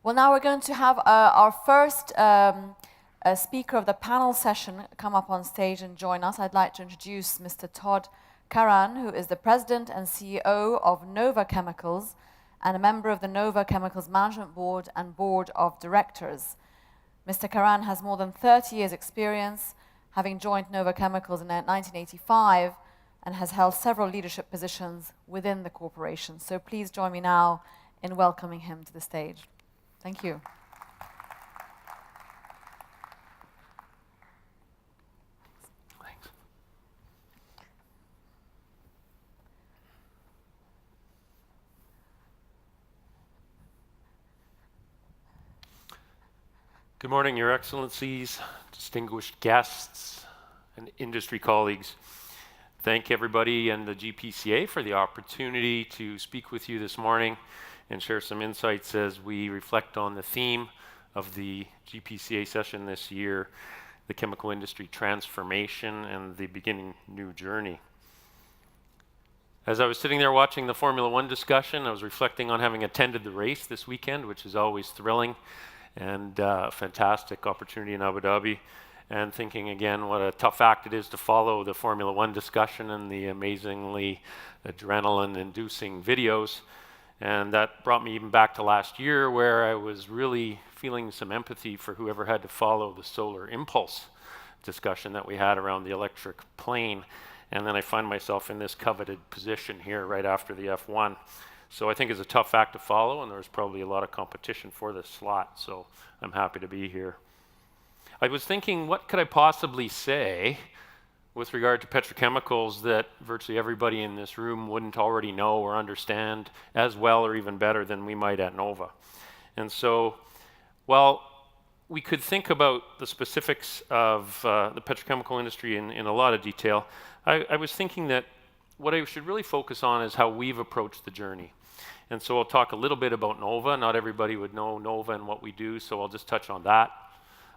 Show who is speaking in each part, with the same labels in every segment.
Speaker 1: Well, now we're going to have our first speaker of the panel session come up on stage and join us. I'd like to introduce Mr. Todd Karran, who is the President and CEO of Nova Chemicals and a member of the Nova Chemicals Management Board and Board of Directors. Mr. Karran has more than 30 years' experience, having joined Nova Chemicals in 1985 and has held several leadership positions within the corporation. So please join me now in welcoming him to the stage. Thank you.
Speaker 2: Thanks. Good morning, Your Excellencies, distinguished guests, and industry colleagues. Thank everybody and the GPCA for the opportunity to speak with you this morning and share some insights as we reflect on the theme of the GPCA session this year, the chemical industry transformation and the beginning new journey. As I was sitting there watching the Formula One discussion, I was reflecting on having attended the race this weekend, which is always thrilling and a fantastic opportunity in Abu Dhabi, and thinking again what a tough act it is to follow the Formula One discussion and the amazingly adrenaline-inducing videos. And that brought me even back to last year, where I was really feeling some empathy for whoever had to follow the solar impulse discussion that we had around the electric plane. And then I find myself in this coveted position here right after the F1. So I think it's a tough act to follow, and there's probably a lot of competition for this slot. So I'm happy to be here. I was thinking, what could I possibly say with regard to petrochemicals that virtually everybody in this room wouldn't already know or understand as well or even better than we might at Nova. And so, while we could think about the specifics of the petrochemical industry in a lot of detail, I was thinking that what I should really focus on is how we've approached the journey. And so I'll talk a little bit about Nova. Not everybody would know Nova and what we do, so I'll just touch on that.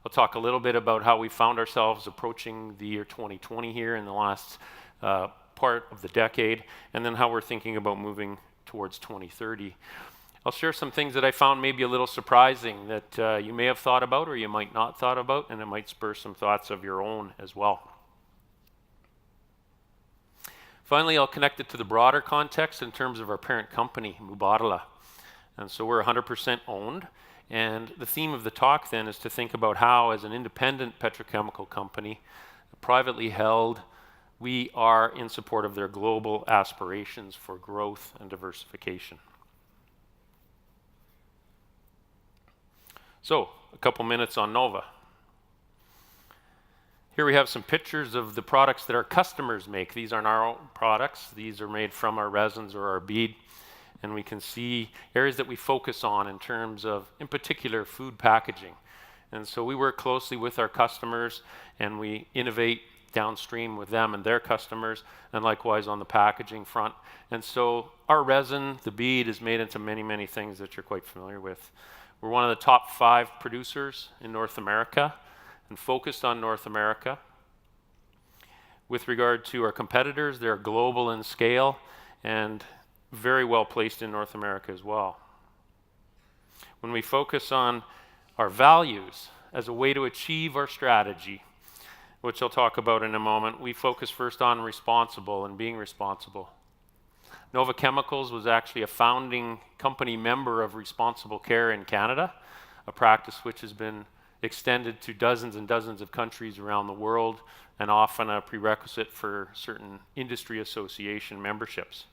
Speaker 2: I'll talk a little bit about how we found ourselves approaching the year 2020 here in the last part of the decade, and then how we're thinking about moving towards 2030. I'll share some things that I found maybe a little surprising that you may have thought about or you might not thought about, and it might spur some thoughts of your own as well. Finally, I'll connect it to the broader context in terms of our parent company, Mubadala. And so we're 100% owned. And the theme of the talk then is to think about how, as an independent petrochemical company, privately held, we are in support of their global aspirations for growth and diversification. So, a couple minutes on Nova. Here we have some pictures of the products that our customers make. These aren't our own products. These are made from our resins or our bead. And we can see areas that we focus on in terms of, in particular, food packaging. And so we work closely with our customers and we innovate downstream with them and their customers, and likewise on the packaging front. And so our resin, the bead, is made into many, many things that you're quite familiar with. We're one of the top 5 producers in North America and focused on North America. With regard to our competitors, they're global in scale and very well placed in North America as well. When we focus on our values as a way to achieve our strategy, which I'll talk about in a moment, we focus first on responsible and being responsible. Nova Chemicals was actually a founding company member of Responsible Care in Canada, a practice which has been extended to dozens and dozens of countries around the world and often a prerequisite for certain industry association memberships.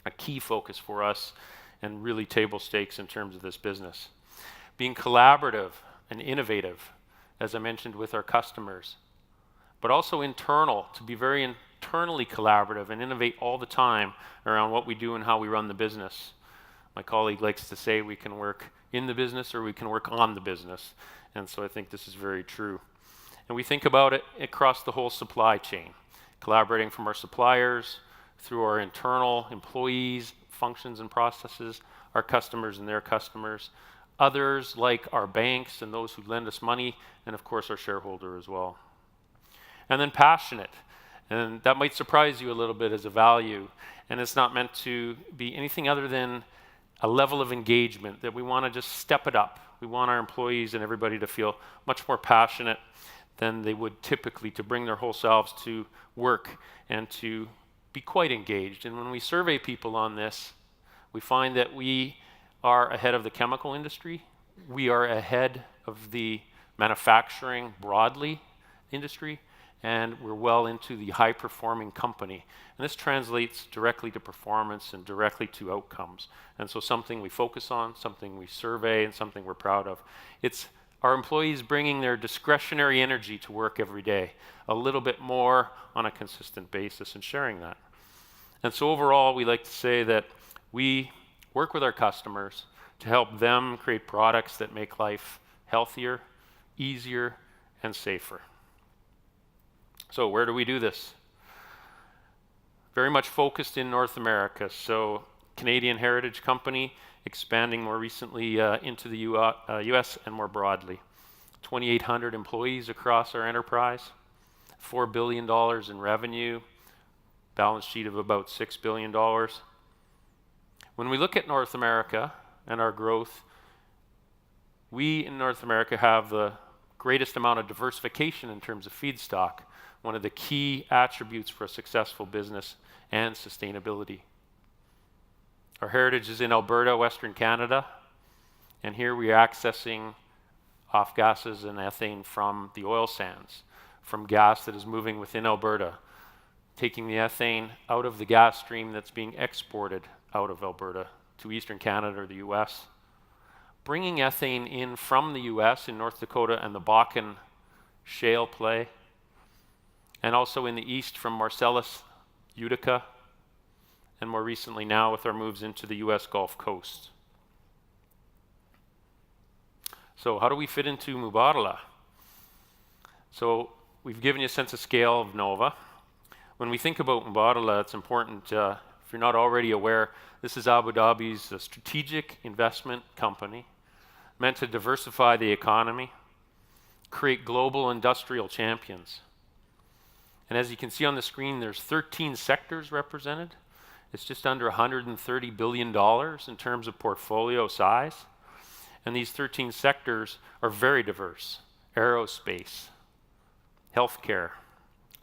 Speaker 2: A key focus for us and really table stakes in terms of this business. Being collaborative and innovative, as I mentioned, with our customers, but also internal, to be very internally collaborative and innovate all the time around what we do and how we run the business. My colleague likes to say we can work in the business or we can work on the business. And so I think this is very true. And we think about it across the whole supply chain, collaborating from our suppliers, through our internal employees, functions and processes, our customers and their customers, others like our banks and those who lend us money, and of course our shareholder as well. And then passionate. And that might surprise you a little bit as a value. And it's not meant to be anything other than a level of engagement that we want to just step it up. We want our employees and everybody to feel much more passionate than they would typically, to bring their whole selves to work and to be quite engaged. And when we survey people on this, we find that we are ahead of the chemical industry. We are ahead of the manufacturing broadly industry, and we're well into the high-performing company. And this translates directly to performance and directly to outcomes. And so something we focus on, something we survey, and something we're proud of. It's our employees bringing their discretionary energy to work every day, a little bit more on a consistent basis, and sharing that. And so overall, we like to say that we work with our customers to help them create products that make life healthier, easier, and safer. So where do we do this? Very much focused in North America. So Canadian heritage company, expanding more recently into the US and more broadly. 2,800 employees across our enterprise, $4 billion in revenue, balance sheet of about $6 billion. When we look at North America and our growth, we in North America have the greatest amount of diversification in terms of feedstock, one of the key attributes for a successful business and sustainability. Our heritage is in Alberta, Western Canada, and here we are accessing off gases and ethane from the oil sands, from gas that is moving within Alberta, taking the ethane out of the gas stream that's being exported out of Alberta to Eastern Canada or the US, bringing ethane in from the US in North Dakota and the Bakken shale play, and also in the east from Marcellus, Utica, and more recently now with our moves into the US Gulf Coast. So how do we fit into Mubadala? So we've given you a sense of scale of Nova. When we think about Mubadala, it's important, if you're not already aware, this is Abu Dhabi's strategic investment company meant to diversify the economy, create global industrial champions. And as you can see on the screen, there's 13 sectors represented. It's just under $130 billion in terms of portfolio size. And these 13 sectors are very diverse. Aerospace, healthcare,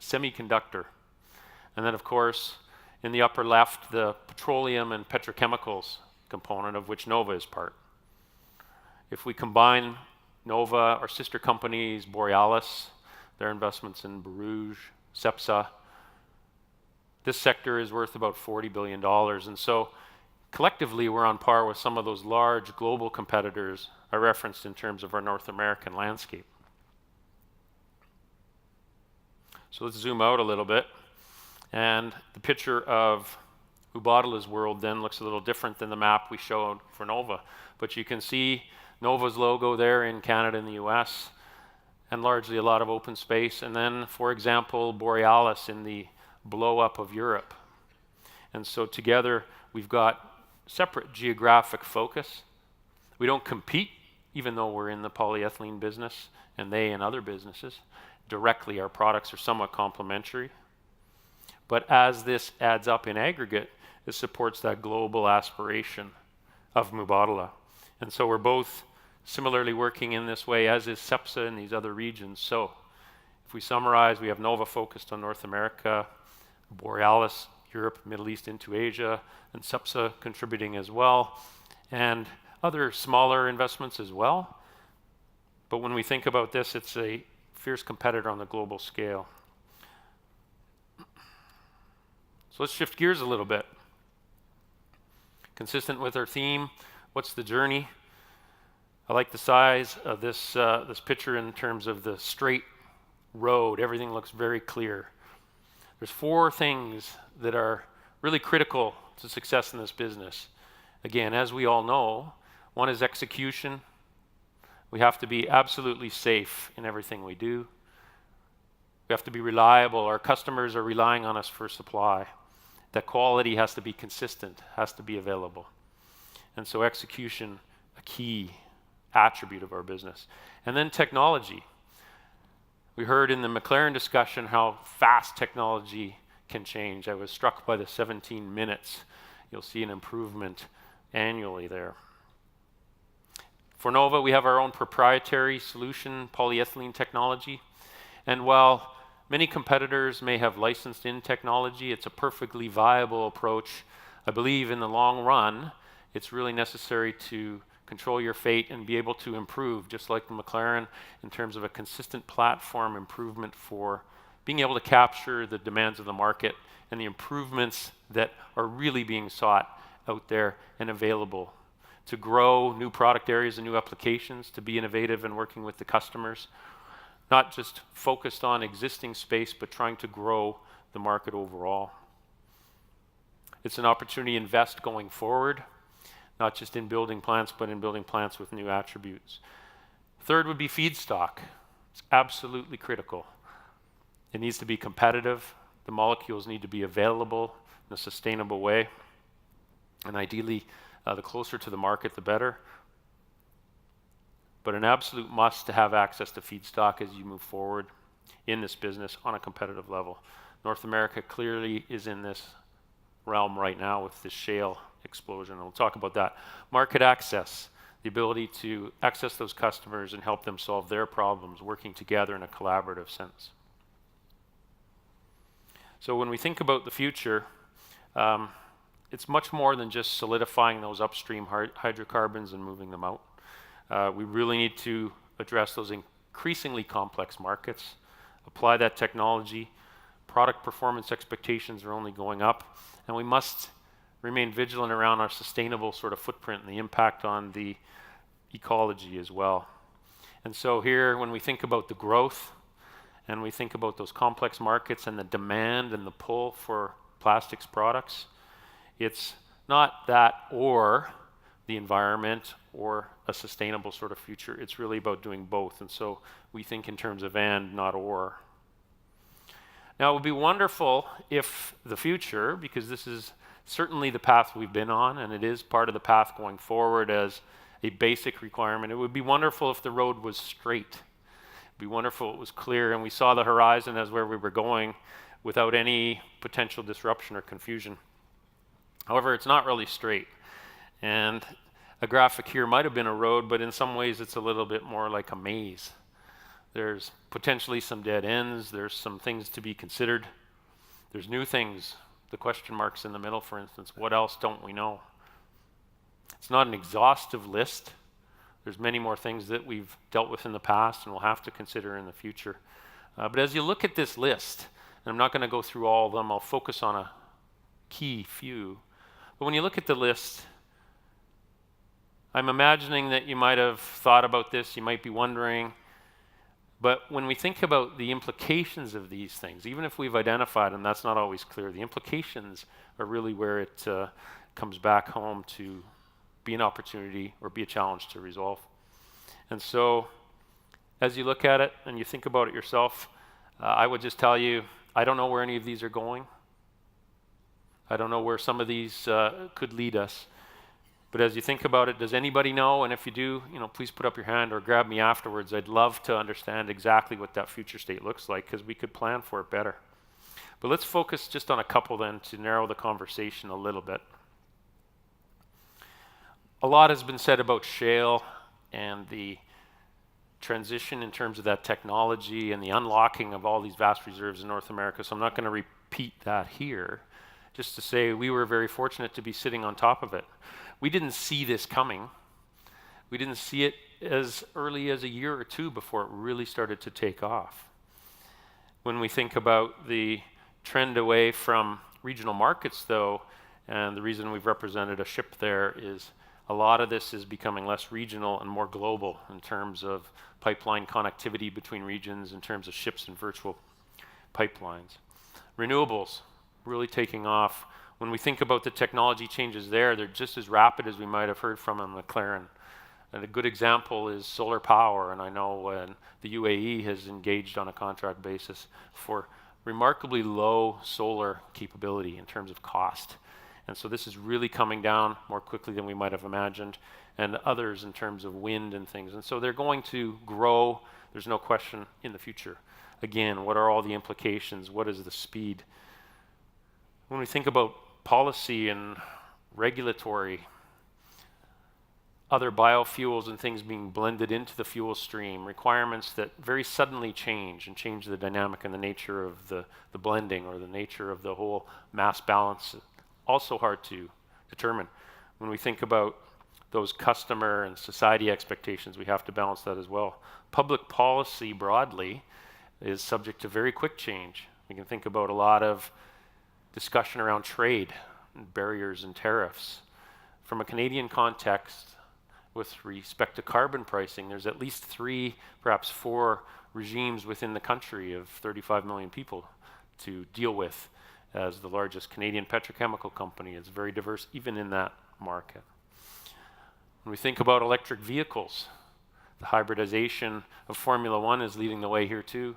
Speaker 2: semiconductor, and then of course, in the upper left, the petroleum and petrochemicals component of which Nova is part. If we combine Nova, our sister companies, Borealis, their investments in Borouge, Cepsa, this sector is worth about $40 billion. And so collectively, we're on par with some of those large global competitors I referenced in terms of our North American landscape. So let's zoom out a little bit. And the picture of Mubadala's world then looks a little different than the map we showed for Nova. But you can see Nova's logo there in Canada and the US, and largely a lot of open space. And then, for example, Borealis in the blow-up of Europe. And so together, we've got separate geographic focus. We don't compete, even though we're in the polyethylene business, and they in other businesses. Directly, our products are somewhat complementary. But as this adds up in aggregate, it supports that global aspiration of Mubadala. And so we're both similarly working in this way, as is Cepsa in these other regions. So if we summarize, we have Nova focused on North America, Borealis, Europe, Middle East into Asia, and Cepsa contributing as well, and other smaller investments as well. But when we think about this, it's a fierce competitor on the global scale. So let's shift gears a little bit. Consistent with our theme, what's the journey? I like the size of this picture in terms of the straight road. Everything looks very clear. There's 4 things that are really critical to success in this business. Again, as we all know, one is execution. We have to be absolutely safe in everything we do. We have to be reliable. Our customers are relying on us for supply. That quality has to be consistent, has to be available. And so execution, a key attribute of our business. And then technology. We heard in the McLaren discussion how fast technology can change. I was struck by the 17 minutes. You'll see an improvement annually there. For Nova, we have our own proprietary solution, polyethylene technology. And while many competitors may have licensed in technology, it's a perfectly viable approach. I believe in the long run, it's really necessary to control your fate and be able to improve, just like the McLaren, in terms of a consistent platform improvement for being able to capture the demands of the market and the improvements that are really being sought out there and available, to grow new product areas and new applications, to be innovative and working with the customers, not just focused on existing space, but trying to grow the market overall. It's an opportunity to invest going forward, not just in building plants, but in building plants with new attributes. Third would be feedstock. It's absolutely critical. It needs to be competitive. The molecules need to be available in a sustainable way. And ideally, the closer to the market, the better. But an absolute must to have access to feedstock as you move forward in this business on a competitive level. North America clearly is in this realm right now with this shale explosion. We'll talk about that. Market access, the ability to access those customers and help them solve their problems, working together in a collaborative sense. So when we think about the future, it's much more than just solidifying those upstream hydrocarbons and moving them out. We really need to address those increasingly complex markets, apply that technology. Product performance expectations are only going up, and we must remain vigilant around our sustainable sort of footprint and the impact on the ecology as well. And so here, when we think about the growth and we think about those complex markets and the demand and the pull for plastics products, it's not that or the environment or a sustainable sort of future. It's really about doing both. And so we think in terms of and, not or. Now, it would be wonderful if the future, because this is certainly the path we've been on, and it is part of the path going forward as a basic requirement, it would be wonderful if the road was straight. It would be wonderful if it was clear and we saw the horizon as where we were going without any potential disruption or confusion. However, it's not really straight. And a graphic here might have been a road, but in some ways it's a little bit more like a maze. There's potentially some dead ends. There's some things to be considered. There's new things, the question marks in the middle, for instance. What else don't we know? It's not an exhaustive list. There's many more things that we've dealt with in the past and we'll have to consider in the future. But as you look at this list, and I'm not going to go through all of them, I'll focus on a key few. But when you look at the list, I'm imagining that you might have thought about this, you might be wondering, but when we think about the implications of these things, even if we've identified them, that's not always clear. The implications are really where it comes back home to be an opportunity or be a challenge to resolve. And so as you look at it and you think about it yourself, I would just tell you, I don't know where any of these are going. I don't know where some of these could lead us. But as you think about it, does anybody know? And if you do, please put up your hand or grab me afterwards. I'd love to understand exactly what that future state looks like because we could plan for it better. But let's focus just on a couple then to narrow the conversation a little bit. A lot has been said about shale and the transition in terms of that technology and the unlocking of all these vast reserves in North America. So I'm not going to repeat that here. Just to say we were very fortunate to be sitting on top of it. We didn't see this coming. We didn't see it as early as a year or two before it really started to take off. When we think about the trend away from regional markets, though, and the reason we've represented a ship there is a lot of this is becoming less regional and more global in terms of pipeline connectivity between regions, in terms of ships and virtual pipelines. Renewables really taking off. When we think about the technology changes there, they're just as rapid as we might have heard from in McLaren. And a good example is solar power, and I know the UAE has engaged on a contract basis for remarkably low solar capability in terms of cost. And so this is really coming down more quickly than we might have imagined, and others in terms of wind and things. And so they're going to grow, there's no question, in the future. Again, what are all the implications? What is the speed? When we think about policy and regulatory, other biofuels and things being blended into the fuel stream, requirements that very suddenly change and change the dynamic and the nature of the blending or the nature of the whole mass balance. Also hard to determine. When we think about those customer and society expectations, we have to balance that as well. Public policy broadly is subject to very quick change. We can think about a lot of discussion around trade, and barriers and tariffs. From a Canadian context, with respect to carbon pricing, there's at least 3, perhaps 4 regimes within the country of 35 million people to deal with. As the largest Canadian petrochemical company, it's very diverse even in that market. When we think about electric vehicles, the hybridization of Formula One is leading the way here too.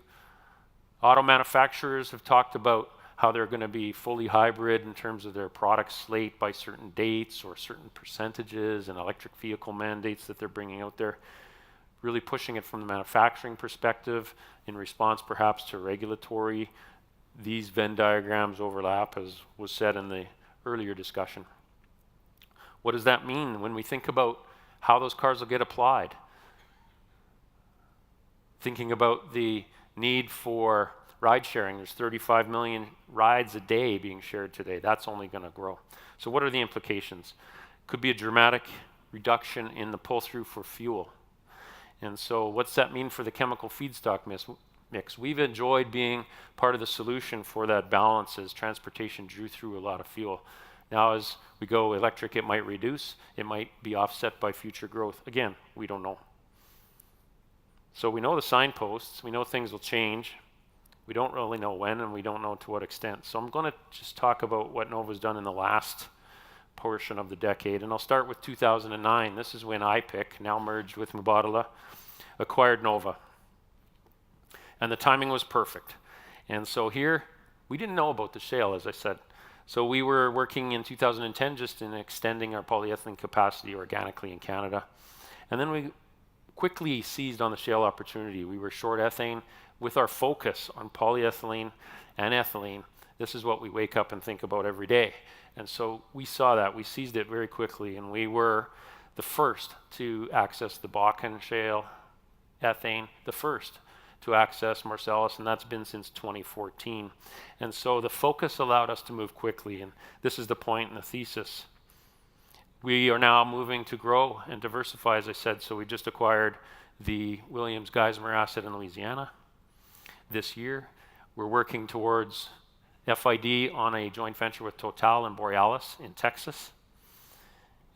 Speaker 2: Auto manufacturers have talked about how they're going to be fully hybrid in terms of their product slate by certain dates or certain percentages and electric vehicle mandates that they're bringing out there, really pushing it from the manufacturing perspective in response perhaps to regulatory. These Venn diagrams overlap, as was said in the earlier discussion. What does that mean when we think about how those cars will get applied? Thinking about the need for ride sharing, there's 35 million rides a day being shared today. That's only going to grow. So what are the implications? Could be a dramatic reduction in the pull-through for fuel. And so what's that mean for the chemical feedstock mix? We've enjoyed being part of the solution for that balance as transportation drew through a lot of fuel. Now as we go electric, it might reduce, it might be offset by future growth. Again, we don't know. So we know the signposts, we know things will change. We don't really know when, and we don't know to what extent. So I'm going to just talk about what Nova's done in the last portion of the decade. And I'll start with 2009. This is when IPIC, now merged with Mubadala, acquired Nova. And the timing was perfect. And so here, we didn't know about the shale, as I said. So we were working in 2010 just in extending our polyethylene capacity organically in Canada. And then we quickly seized on the shale opportunity. We were short ethane. With our focus on polyethylene and ethylene, this is what we wake up and think about every day. And so we saw that, we seized it very quickly, and we were the first to access the Bakken shale ethane, the first to access Marcellus, and that's been since 2014. And so the focus allowed us to move quickly, and this is the point in the thesis. We are now moving to grow and diversify, as I said, so we just acquired the Williams Geismar asset in Louisiana. This year, we're working towards FID on a joint venture with Total and Borealis in Texas.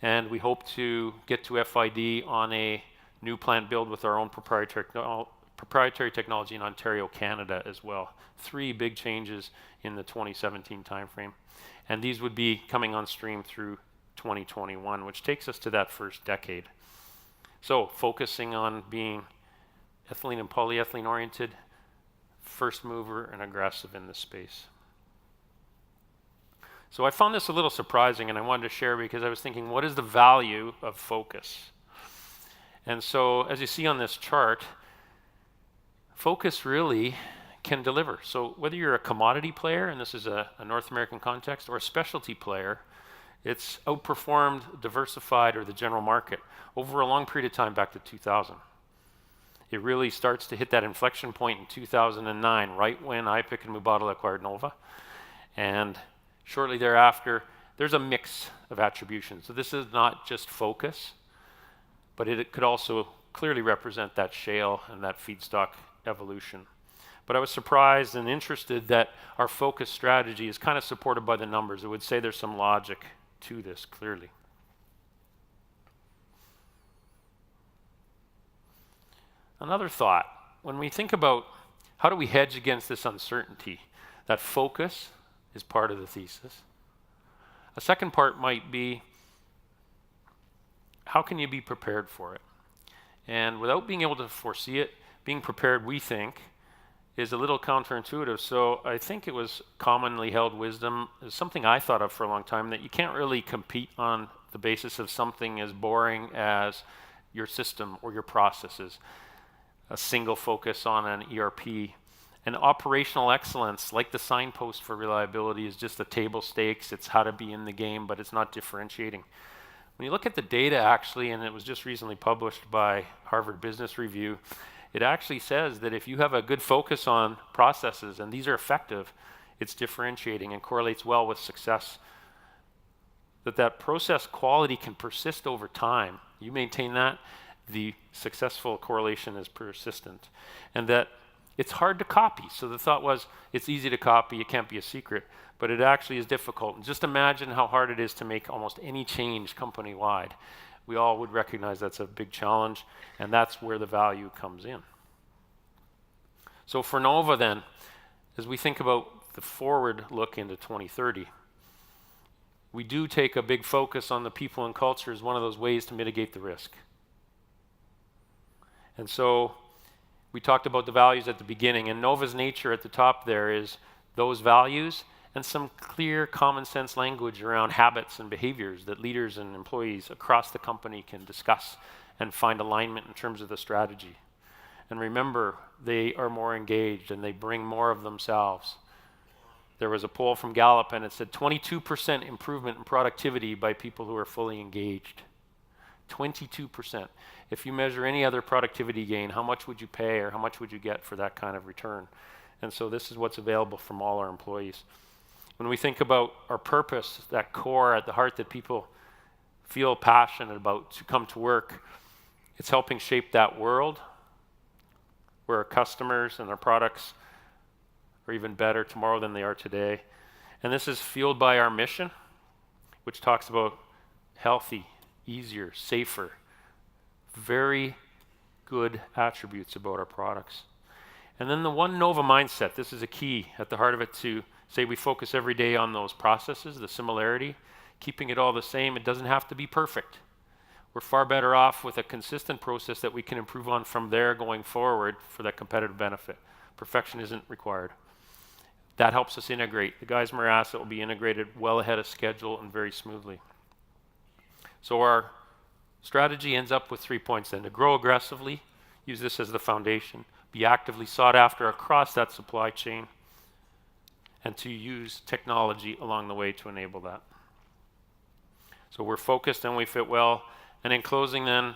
Speaker 2: And we hope to get to FID on a new plant build with our own proprietary technology in Ontario, Canada as well. 3 big changes in the 2017 timeframe. And these would be coming on stream through 2021, which takes us to that first decade. So focusing on being ethylene and polyethylene oriented, first mover and aggressive in this space. So I found this a little surprising, and I wanted to share because I was thinking, what is the value of focus? And so as you see on this chart, focus really can deliver. So whether you're a commodity player, and this is a North American context, or a specialty player, it's outperformed, diversified, or the general market over a long period of time back to 2000. It really starts to hit that inflection point in 2009, right when IPIC and Mubadala acquired Nova. And shortly thereafter, there's a mix of attributions. So this is not just focus, but it could also clearly represent that shale and that feedstock evolution. But I was surprised and interested that our focus strategy is kind of supported by the numbers. It would say there's some logic to this, clearly. Another thought, when we think about how do we hedge against this uncertainty, that focus is part of the thesis. A second part might be, how can you be prepared for it? And without being able to foresee it, being prepared, we think, is a little counterintuitive. So I think it was commonly held wisdom, something I thought of for a long time, that you can't really compete on the basis of something as boring as your system or your processes. A single focus on an ERP. And operational excellence, like the signpost for reliability, is just the table stakes. It's how to be in the game, but it's not differentiating. When you look at the data actually, and it was just recently published by Harvard Business Review, it actually says that if you have a good focus on processes and these are effective, it's differentiating and correlates well with success. That process quality can persist over time. You maintain that, the successful correlation is persistent. And that it's hard to copy. So the thought was, it's easy to copy, it can't be a secret, but it actually is difficult. And just imagine how hard it is to make almost any change company-wide. We all would recognize that's a big challenge, and that's where the value comes in. So for Nova then, as we think about the forward look into 2030, we do take a big focus on the people and culture as one of those ways to mitigate the risk. And so we talked about the values at the beginning, and Nova's nature at the top there is those values and some clear common sense language around habits and behaviors that leaders and employees across the company can discuss and find alignment in terms of the strategy. And remember, they are more engaged and they bring more of themselves. There was a poll from Gallup and it said 22% improvement in productivity by people who are fully engaged. 22%. If you measure any other productivity gain, how much would you pay or how much would you get for that kind of return? And so this is what's available from all our employees. When we think about our purpose, that core at the heart that people feel passionate about to come to work, it's helping shape that world where our customers and our products are even better tomorrow than they are today. And this is fueled by our mission, which talks about healthy, easier, safer, very good attributes about our products. And then the One Nova mindset, this is a key at the heart of it to say we focus every day on those processes, the similarity, keeping it all the same. It doesn't have to be perfect. We're far better off with a consistent process that we can improve on from there going forward for that competitive benefit. Perfection isn't required. That helps us integrate. The Geismar asset will be integrated well ahead of schedule and very smoothly. So our strategy ends up with 3 points then: to grow aggressively, use this as the foundation, be actively sought after across that supply chain, and to use technology along the way to enable that. So we're focused and we fit well. And in closing then,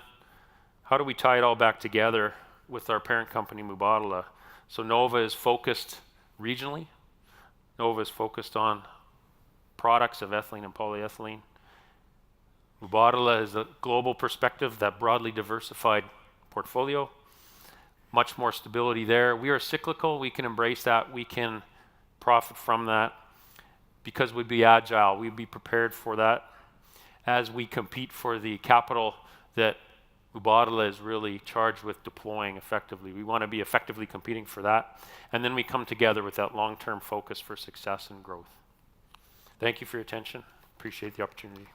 Speaker 2: how do we tie it all back together with our parent company, Mubadala? So Nova is focused regionally. Nova is focused on products of ethylene and polyethylene. Mubadala is a global perspective, that broadly diversified portfolio. Much more stability there. We are cyclical. We can embrace that. We can profit from that because we'd be agile. We'd be prepared for that as we compete for the capital that Mubadala is really charged with deploying effectively. We want to be effectively competing for that. And then we come together with that long-term focus for success and growth. Thank you for your attention. Appreciate the opportunity.